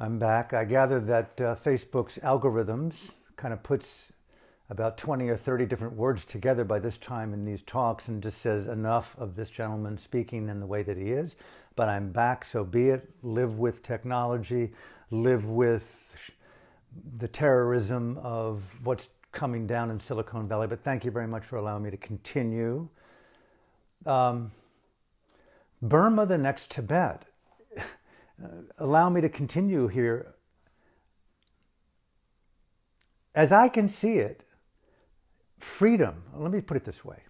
I'm back. I gather that Facebook's algorithms kind of puts about 20 or 30 different words together by this time in these talks and just says enough of this gentleman speaking in the way that he is. But I'm back, so be it. Live with technology, live with the terrorism of what's coming down in Silicon Valley. But thank you very much for allowing me to continue. Burma, the next Tibet. Allow me to continue here. As I can see it, freedom, let me put it this way.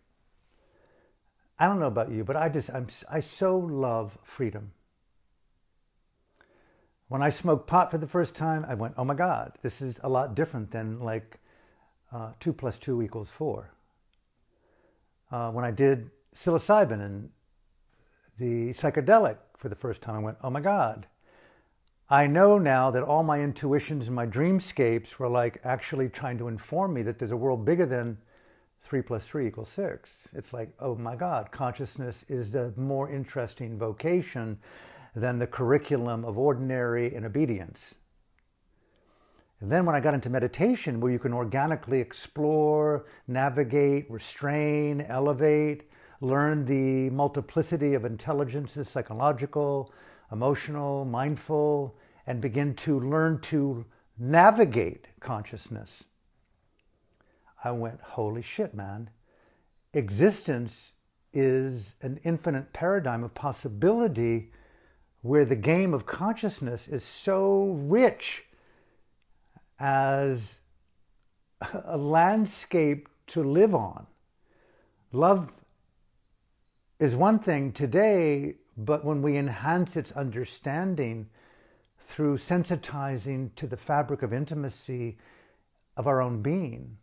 I don't know about you, but I so love freedom. When I smoked pot for the first time, I went, oh my God, this is a lot different than like 2 + 2 = 4. When I did psilocybin and the psychedelic for the first time, I went, oh my God. I know now that all my intuitions and my dreamscapes were like actually trying to inform me that there's a world bigger than 3 + 3 = 6. It's like, oh my God, consciousness is the more interesting vocation than the curriculum of ordinary and obedience. And then when I got into meditation, where you can organically explore, navigate, restrain, elevate, learn the multiplicity of intelligences, psychological, emotional, mindful, and begin to learn to navigate consciousness, I went, holy shit, man. Existence is an infinite paradigm of possibility where the game of consciousness is so rich as a landscape to live on. Love is one thing today, but when we enhance its understanding through sensitizing to the fabric of intimacy of our own being,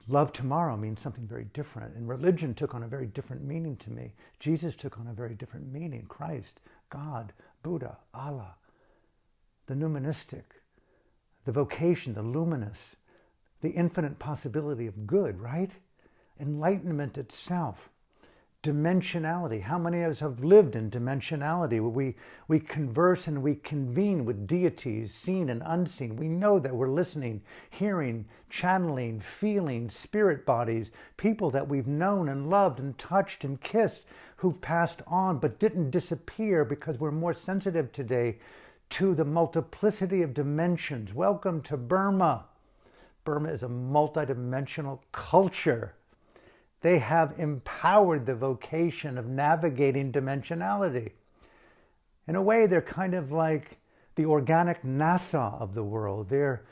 love tomorrow means something very different. And religion took on a very different meaning to me. Jesus took on a very different meaning. Christ, God, Buddha, Allah, the nuministic, the vocation, the luminous, the infinite possibility of good, right? Enlightenment itself. Dimensionality. How many of us have lived in dimensionality where we converse and we convene with deities, seen and unseen. We know that we're listening, hearing, channeling, feeling, spirit bodies, people that we've known and loved and touched and kissed who've passed on but didn't disappear because we're more sensitive today to the multiplicity of dimensions. Welcome to Burma. Burma is a multidimensional culture. They have empowered the vocation of navigating dimensionality. In a way, they're kind of like the organic NASA of the world. They're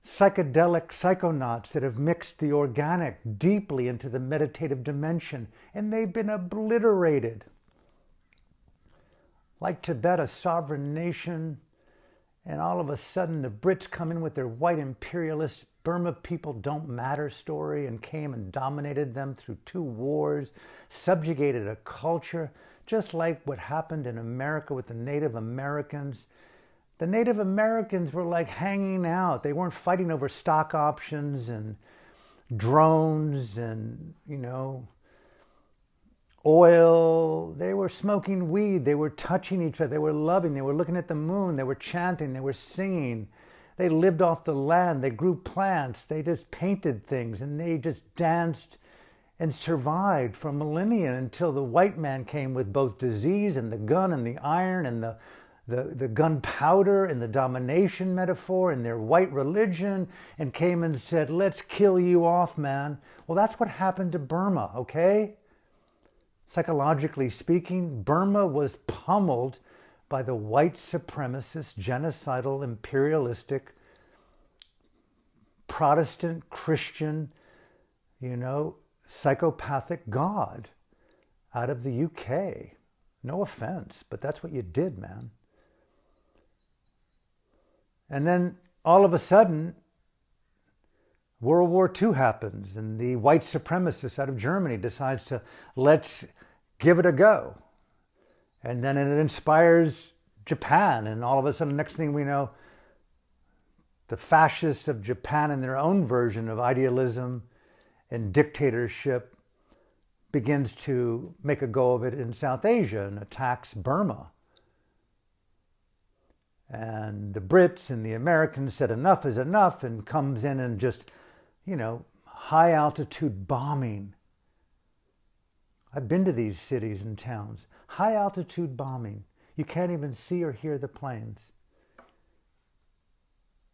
psychedelic psychonauts that have mixed the organic deeply into the meditative dimension, and they've been obliterated. Like Tibet, a sovereign nation, and all of a sudden the Brits come in with their white imperialist Burma people don't matter story and came and dominated them through 2 wars, subjugated a culture, just like what happened in America with the Native Americans. The Native Americans were like hanging out. They weren't fighting over stock options and drones and, oil. They were smoking weed. They were touching each other. They were loving. They were looking at the moon. They were chanting. They were singing. They lived off the land. They grew plants. They just painted things, and they just danced and survived for millennia until the white man came with both disease and the gun and the iron and the gunpowder and the domination metaphor and their white religion, and came and said, let's kill you off, man. Well, that's what happened to Burma, okay? Psychologically speaking, Burma was pummeled by the white supremacist, genocidal, imperialistic, Protestant, Christian, psychopathic God out of the UK. No offense, but that's what you did, man. And then all of a sudden, World War II happens, and the white supremacist out of Germany decides to let's give it a go. And then it inspires Japan, and all of a sudden, next thing we know, the fascists of Japan in their own version of idealism and dictatorship begins to make a go of it in South Asia and attacks Burma. And the Brits and the Americans said enough is enough, and comes in and just, high altitude bombing. I've been to these cities and towns. High altitude bombing. You can't even see or hear the planes.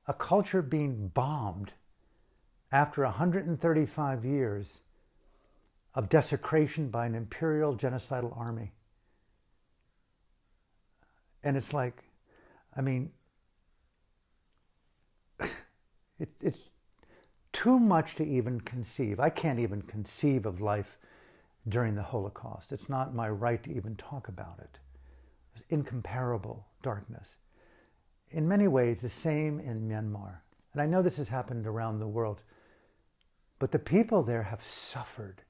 A culture being bombed after 135 years of desecration by an imperial genocidal army. And it's like, it's too much to even conceive. I can't even conceive of life during the Holocaust. It's not my right to even talk about it. It's incomparable darkness. In many ways, the same in Myanmar. And I know this has happened around the world, but the people there have suffered.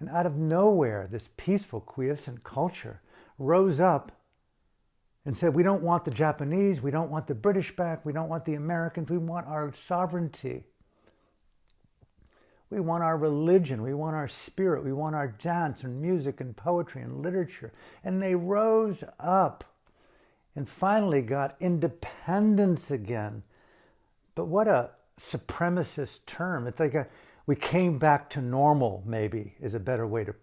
And out of nowhere, this peaceful, quiescent culture rose up and said, we don't want the Japanese, we don't want the British back, we don't want the Americans, we want our sovereignty. We want our religion, we want our spirit, we want our dance and music and poetry and literature. And they rose up and finally got independence again. But what a supremacist term. It's like we came back to normal, maybe, is a better way to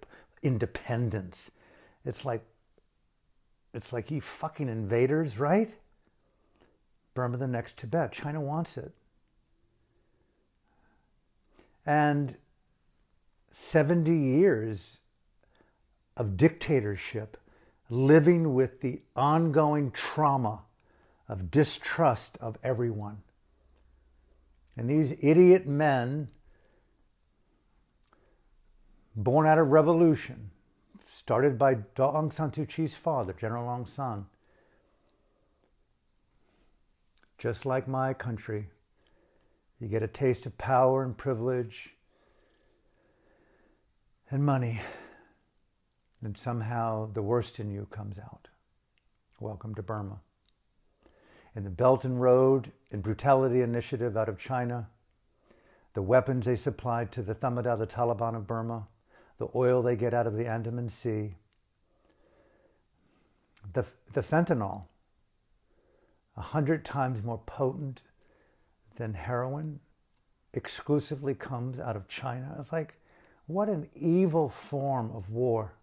independence. It's like you fucking invaders, right? Burma, the next Tibet. China wants it. And 70 years of dictatorship, living with the ongoing trauma of distrust of everyone. And these idiot men, born out of revolution, started by Aung San Suu Kyi's father, General Aung San. Just like my country, you get a taste of power and privilege and money, and somehow the worst in you comes out. Welcome to Burma. In the Belt and Road and Brutality Initiative out of China, the weapons they supplied to the Thamada, the Taliban of Burma, the oil they get out of the Andaman Sea, the fentanyl, 100 times more potent than heroin, exclusively comes out of China. It's like, what an evil form of war.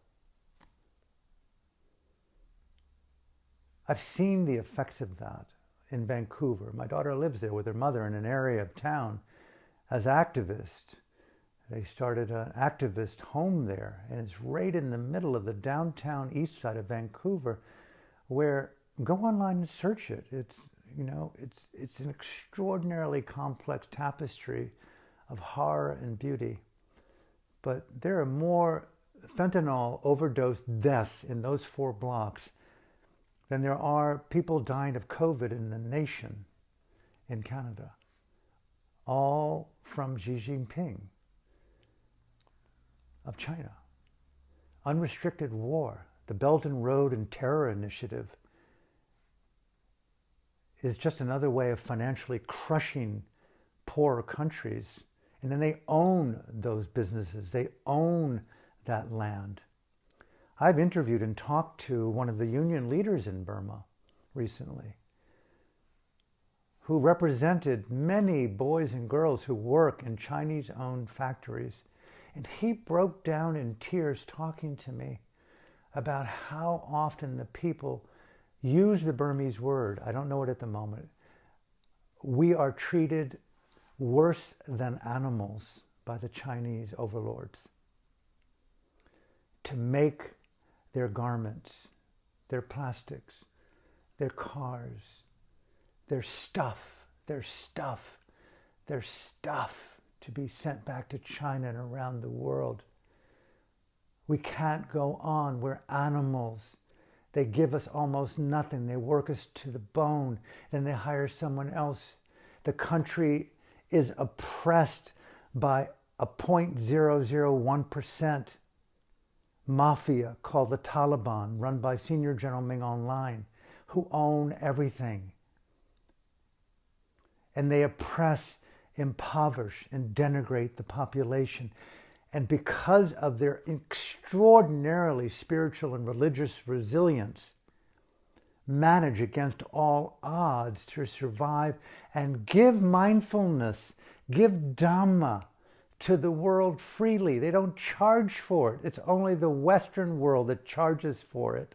I've seen the effects of that in Vancouver. My daughter lives there with her mother in an area of town as activists. They started an activist home there, and it's right in the middle of the downtown east side of Vancouver, where, go online and search it. It's an extraordinarily complex tapestry of horror and beauty. But there are more fentanyl overdose deaths in those 4 blocks than there are people dying of COVID in the nation in Canada. All from Xi Jinping of China. Unrestricted war, the Belt and Road and Terror Initiative is just another way of financially crushing poorer countries. And then they own those businesses. They own that land. I've interviewed and talked to one of the union leaders in Burma recently, who represented many boys and girls who work in Chinese-owned factories. And he broke down in tears talking to me about how often the people use the Burmese word. I don't know it at the moment. We are treated worse than animals by the Chinese overlords to make their garments, their plastics, their cars, their stuff to be sent back to China and around the world. We can't go on. We're animals. They give us almost nothing. They work us to the bone. Then they hire someone else. The country is oppressed by a 0.001% mafia called the Taliban, run by Senior General Ming Online, who own everything. And they oppress, impoverish, and denigrate the population. And because of their extraordinarily spiritual and religious resilience, manage against all odds to survive and give mindfulness, give Dhamma to the world freely. They don't charge for it. It's only the Western world that charges for it.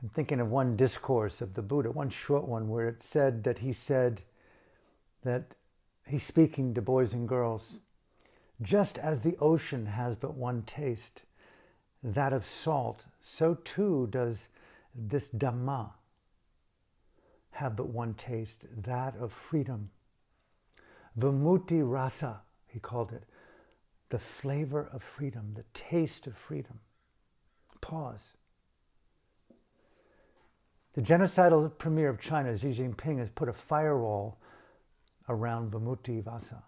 I'm thinking of one discourse of the Buddha, one short one, where it said that he said that he's speaking to boys and girls. Just as the ocean has but one taste, that of salt, so too does this Dhamma have but one taste, that of freedom. Vimutti rasa, he called it, the flavor of freedom, the taste of freedom. Pause. The genocidal premier of China, Xi Jinping, has put a firewall around Vimutti Vasa.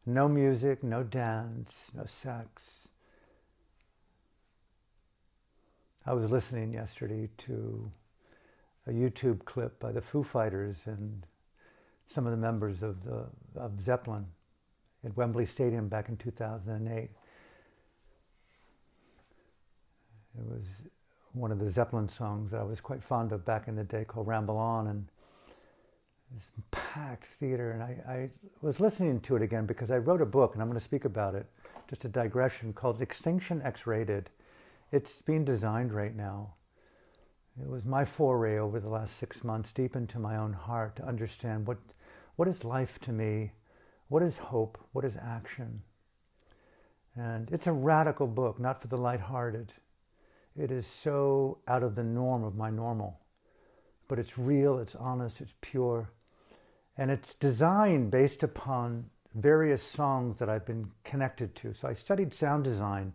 No music, no dance, no sex. I was listening yesterday to a YouTube clip by the Foo Fighters and some of the members of Zeppelin at Wembley Stadium back in 2008. It was one of the Zeppelin songs that I was quite fond of back in the day, called Ramble On, and this packed theater, and I was listening to it again because I wrote a book, and I'm going to speak about it, just a digression, called Extinction X-Rated. It's being designed right now. It was my foray over the last 6 months deep into my own heart to understand what is life to me, what is hope, what is action. And it's a radical book, not for the lighthearted. It is so out of the norm of my normal. But it's real, it's honest, it's pure. And it's designed based upon various songs that I've been connected to. So I studied sound design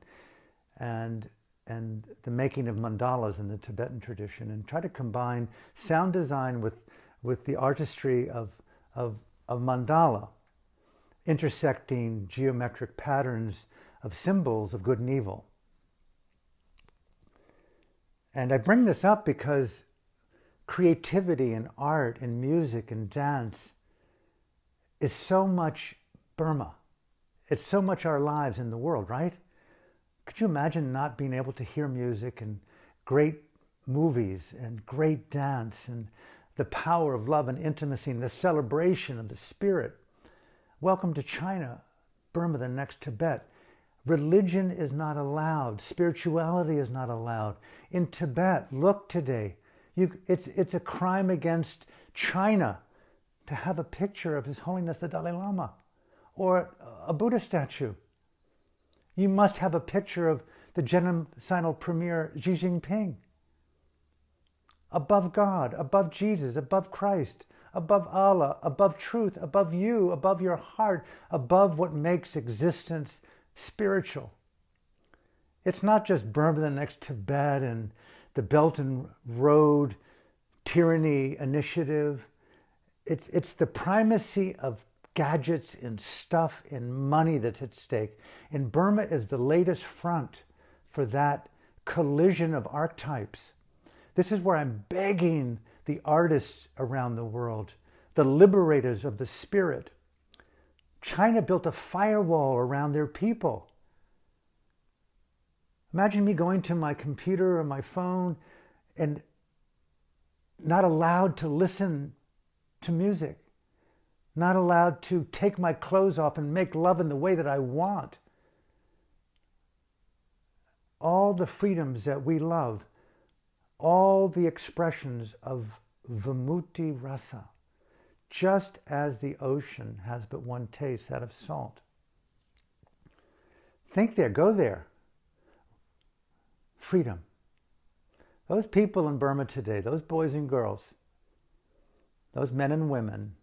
and the making of mandalas in the Tibetan tradition, and try to combine sound design with the artistry of mandala, intersecting geometric patterns of symbols of good and evil. And I bring this up because creativity and art and music and dance is so much Burma. It's so much our lives in the world, right? Could you imagine not being able to hear music and great movies and great dance and the power of love and intimacy and the celebration of the spirit? Welcome to China, Burma, the next Tibet. Religion is not allowed. Spirituality is not allowed. In Tibet, look today, it's a crime against China to have a picture of His Holiness the Dalai Lama or a Buddha statue. You must have a picture of the genocidal premier Xi Jinping. Above God, above Jesus, above Christ, above Allah, above truth, above you, above your heart, above what makes existence spiritual. It's not just Burma, the next Tibet, and the Belt and Road Tyranny Initiative. It's the primacy of gadgets and stuff and money that's at stake. And Burma is the latest front for that collision of archetypes. This is where I'm begging the artists around the world, the liberators of the spirit. China built a firewall around their people. Imagine me going to my computer or my phone and not allowed to listen to music, not allowed to take my clothes off and make love in the way that I want. All the freedoms that we love, all the expressions of Vimutti Rasa, just as the ocean has but one taste, that of salt. Think there, go there. Freedom. Those people in Burma today, those boys and girls, those men and women,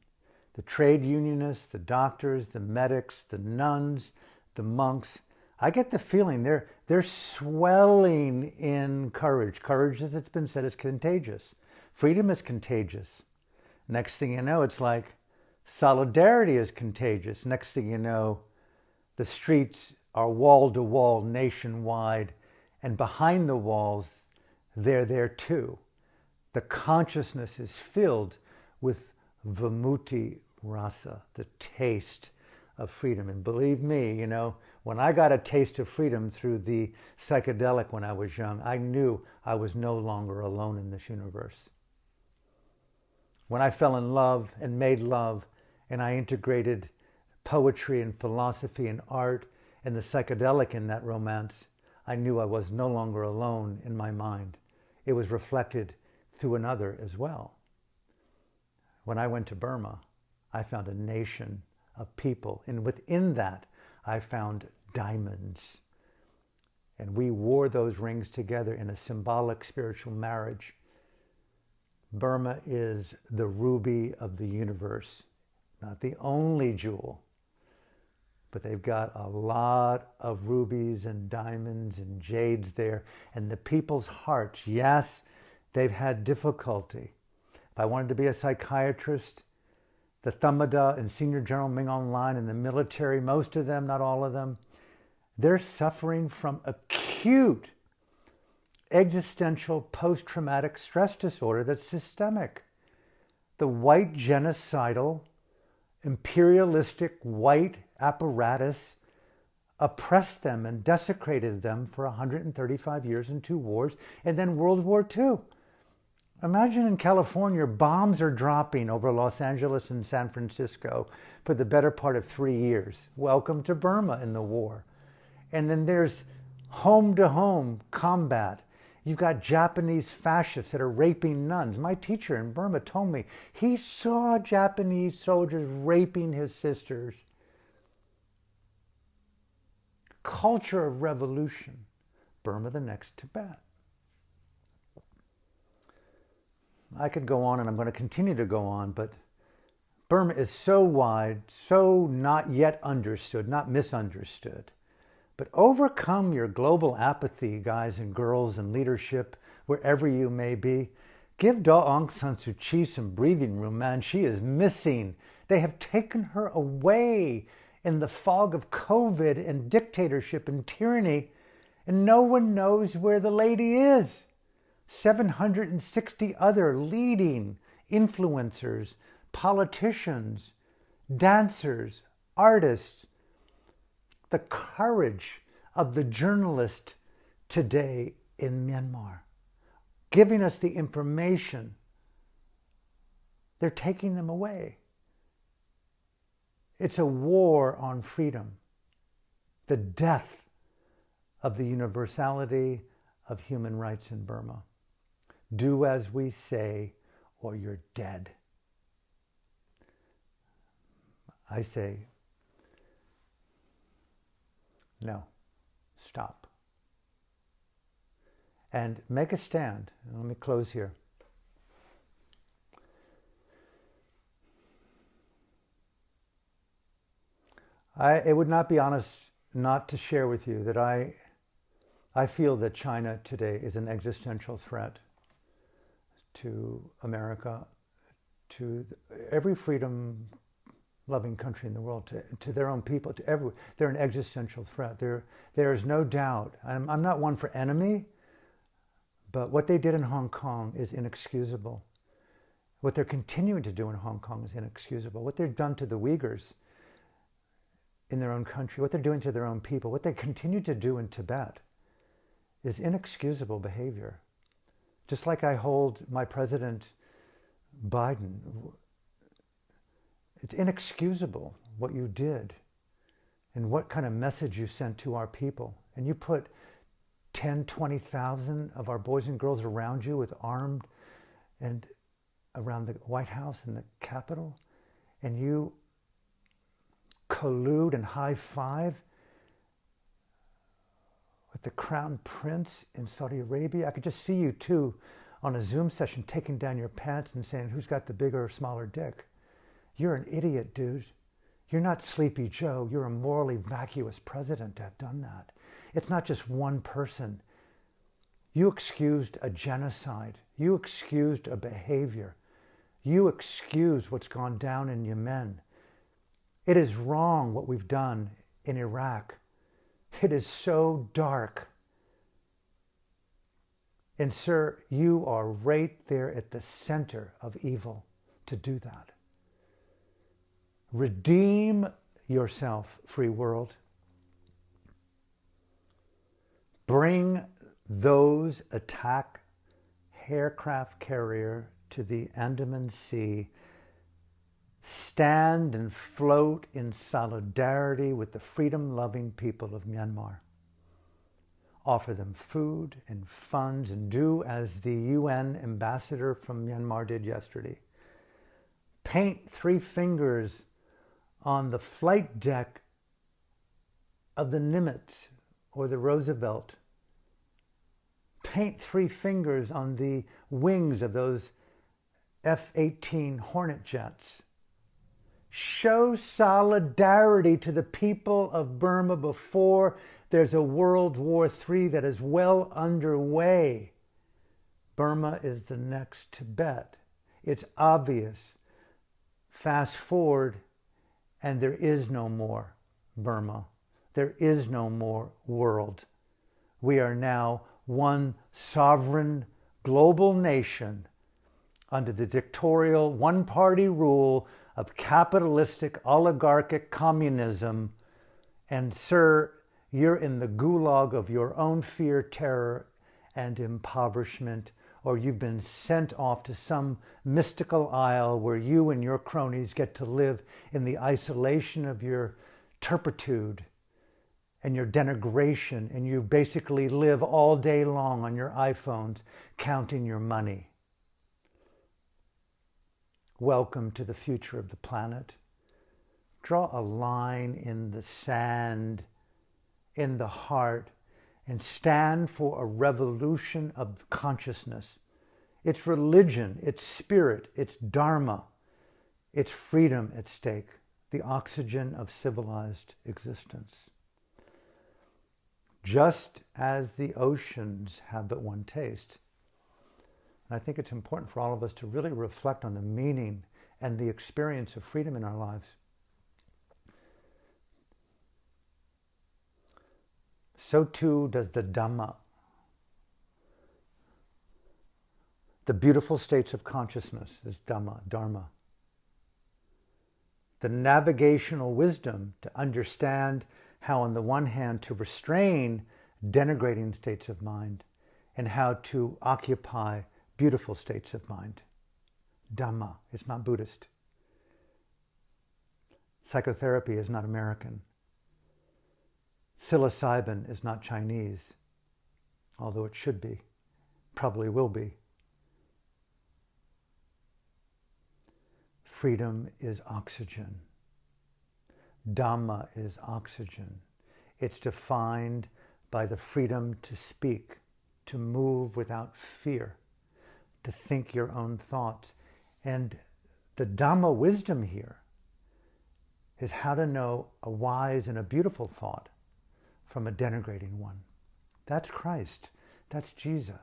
the trade unionists, the doctors, the medics, the nuns, the monks, I get the feeling they're swelling in courage. Courage, as it's been said, is contagious. Freedom is contagious. Next thing you know, it's like solidarity is contagious. Next thing you know, the streets are wall to wall nationwide, and behind the walls, they're there too. The consciousness is filled with Vimutti Rasa, the taste of freedom. And believe me, when I got a taste of freedom through the psychedelic when I was young, I knew I was no longer alone in this universe. When I fell in love and made love, and I integrated poetry and philosophy and art and the psychedelic in that romance, I knew I was no longer alone in my mind. It was reflected through another as well. When I went to Burma, I found a nation of people, and within that, I found diamonds. And we wore those rings together in a symbolic spiritual marriage. Burma is the ruby of the universe, not the only jewel, but they've got a lot of rubies and diamonds and jades there. And the people's hearts, yes, they've had difficulty. If I wanted to be a psychiatrist, the Thamada and Senior General Ming Online and the military, most of them, not all of them, they're suffering from acute existential post-traumatic stress disorder that's systemic. The white genocidal, imperialistic white apparatus oppressed them and desecrated them for 135 years in 2 wars, and then World War II. Imagine in California, bombs are dropping over Los Angeles and San Francisco for the better part of 3 years. Welcome to Burma in the war. And then there's home-to-home combat. You've got Japanese fascists that are raping nuns. My teacher in Burma told me he saw Japanese soldiers raping his sisters. Culture of revolution. Burma, the next Tibet. I could go on, and I'm going to continue to go on, but Burma is so wide, so not yet understood, not misunderstood. But overcome your global apathy, guys and girls, and leadership, wherever you may be. Give Daw Aung San Suu Kyi some breathing room, man. She is missing. They have taken her away in the fog of COVID and dictatorship and tyranny, and no one knows where the lady is. 760 other leading influencers, politicians, dancers, artists. The courage of the journalist today in Myanmar, giving us the information. They're taking them away. It's a war on freedom, the death of the universality of human rights in Burma. Do as we say, or you're dead. I say, no, stop. And make a stand. And let me close here. It would not be honest not to share with you that I feel that China today is an existential threat to America, to every freedom-loving country in the world, to their own people, they're an existential threat. There is no doubt. I'm not one for enemy, but what they did in Hong Kong is inexcusable. What they're continuing to do in Hong Kong is inexcusable. What they've done to the Uyghurs in their own country, what they're doing to their own people, what they continue to do in Tibet is inexcusable behavior. Just like I hold my President Biden, it's inexcusable what you did and what kind of message you sent to our people. And you put 10, 20,000 of our boys and girls around you with armed and around the White House and the Capitol, and you collude and high-five with the Crown Prince in Saudi Arabia. I could just see you two on a Zoom session taking down your pants and saying, who's got the bigger or smaller dick? You're an idiot, dude. You're not Sleepy Joe. You're a morally vacuous president to have done that. It's not just one person. You excused a genocide. You excused a behavior. You excused what's gone down in Yemen. It is wrong what we've done in Iraq. It is so dark. And sir, you are right there at the center of evil to do that. Redeem yourself, free world. Bring those attack aircraft carrier to the Andaman Sea. Stand and float in solidarity with the freedom-loving people of Myanmar. Offer them food and funds, and do as the UN ambassador from Myanmar did yesterday. Paint 3 fingers on the flight deck of the Nimitz or the Roosevelt. Paint 3 fingers on the wings of those F-18 Hornet jets. Show solidarity to the people of Burma before there's a World War III that is well underway. Burma is the next Tibet. It's obvious. Fast forward, and there is no more Burma. There is no more world. We are now one sovereign global nation under the dictatorial one-party rule of capitalistic oligarchic communism. And sir, you're in the gulag of your own fear, terror, and impoverishment, or you've been sent off to some mystical isle where you and your cronies get to live in the isolation of your turpitude and your denigration, and you basically live all day long on your iPhones counting your money. Welcome to the future of the planet. Draw a line in the sand, in the heart, and stand for a revolution of consciousness. It's religion, it's spirit, it's dharma, it's freedom at stake, the oxygen of civilized existence. Just as the oceans have but one taste. And I think it's important for all of us to really reflect on the meaning and the experience of freedom in our lives. So too does the Dhamma. The beautiful states of consciousness is Dhamma, Dharma. The navigational wisdom to understand how, on the one hand, to restrain denigrating states of mind and how to occupy beautiful states of mind. Dhamma, it's not Buddhist. Psychotherapy is not American. Psilocybin is not Chinese, although it should be, probably will be. Freedom is oxygen. Dhamma is oxygen. It's defined by the freedom to speak, to move without fear, to think your own thoughts. And the Dhamma wisdom here is how to know a wise and a beautiful thought from a denigrating one. That's Christ. That's Jesus.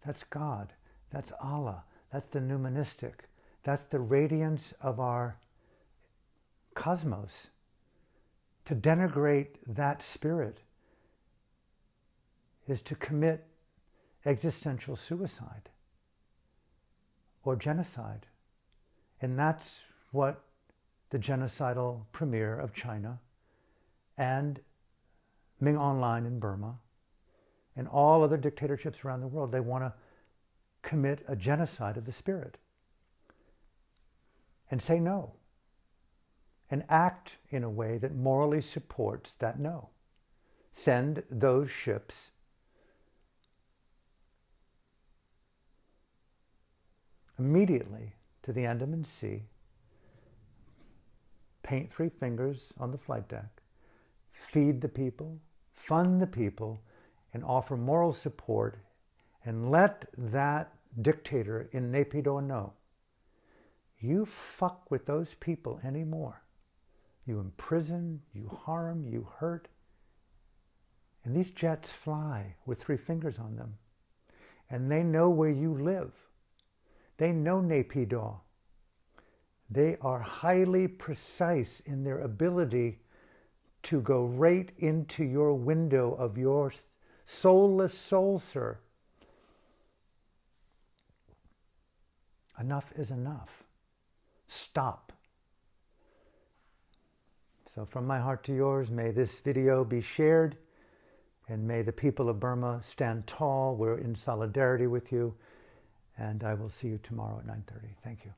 That's God. That's Allah. That's the numismatic. That's the radiance of our cosmos. To denigrate that spirit is to commit existential suicide or genocide. And that's what the genocidal premier of China and Ming Online in Burma and all other dictatorships around the world, they want to commit a genocide of the spirit and say no and act in a way that morally supports that no. Send those ships immediately to the Andaman Sea, paint 3 fingers on the flight deck, feed the people, fund the people, and offer moral support, and let that dictator in Naypyidaw know, you fuck with those people anymore. You imprison, you harm, you hurt. And these jets fly with 3 fingers on them. And they know where you live. They know Naypyidaw. They are highly precise in their ability to go right into your window of your soulless soul, sir. Enough is enough. Stop. So from my heart to yours, may this video be shared, and may the people of Burma stand tall. We're in solidarity with you, and I will see you tomorrow at 9:30. Thank you.